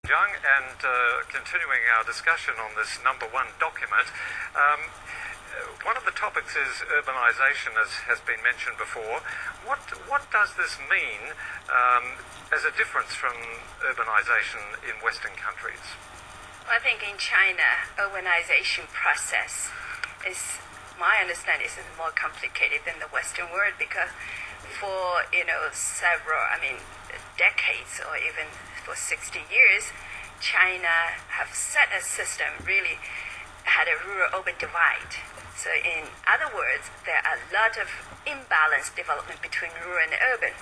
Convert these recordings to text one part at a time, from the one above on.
Zhang, and continuing our discussion on this #1 document, one of the topics is urbanisation, as has been mentioned before. What does this mean as a difference from urbanisation in Western countries? I think in China, urbanization process is, my understanding, is more complicated than the Western world because for several, decades or even for 60 years, China have set a system really had a rural-urban divide. So in other words, there are a lot of imbalance development between rural and urban.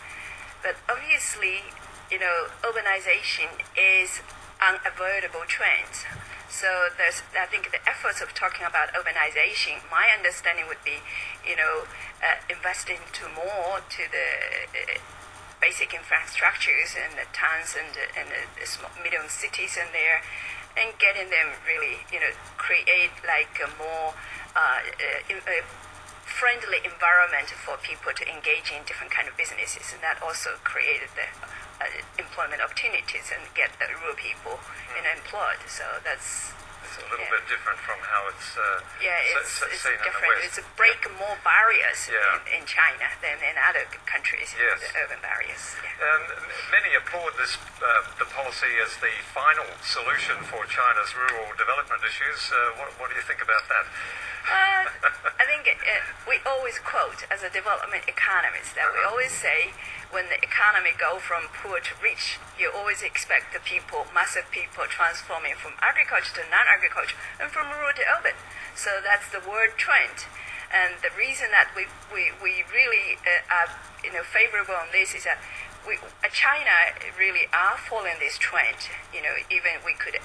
But obviously, urbanization is unavoidable trend. So I think the efforts of talking about urbanization, my understanding would be, investing more to the basic infrastructures in the towns and the small, medium cities in there, and getting them really, create like a more friendly environment for people to engage in different kind of businesses, and that also created the employment opportunities and get the rural people employed. So it's a little bit different from how it's it's seen different. in the West. It's break more barriers in China than in other countries. Yes. The urban barriers. Many applaud this the policy as the final solution for China's rural development issues. What do you think about that? I think we always quote as a development economist that we always say when the economy go from poor to rich, you always expect the people, massive people, transforming from agriculture to non-agriculture and from rural to urban. So that's the world trend. And the reason that we really are favorable on this is that China really are following this trend. Even we could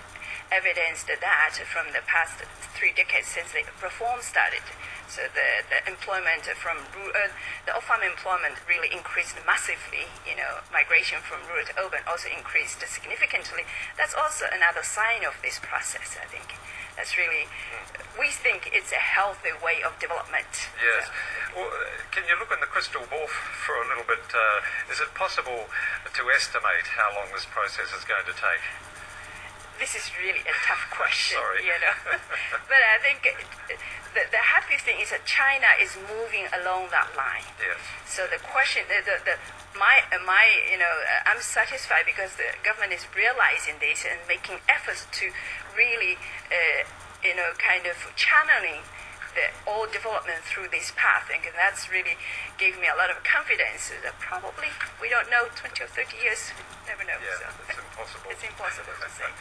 evidence that from the past 3 decades since the reform started. So the employment from rural, the off-farm employment really increased massively. Migration from rural to urban also increased significantly. That's also another sign of this process, I think. That's really, we think it's a healthy way of development. Yes. Well, can you look in the crystal ball for a little bit? Is it possible to estimate how long this process is going to take? This is really a tough question. Sorry. But I think the happy thing is that China is moving along that line. Yes. So the question, I'm satisfied because the government is realizing this and making efforts to really, kind of channeling all development through this path. And that's really gave me a lot of confidence that probably, we don't know, 20 or 30 years, never know. Yeah, so. it's impossible. It's impossible to say.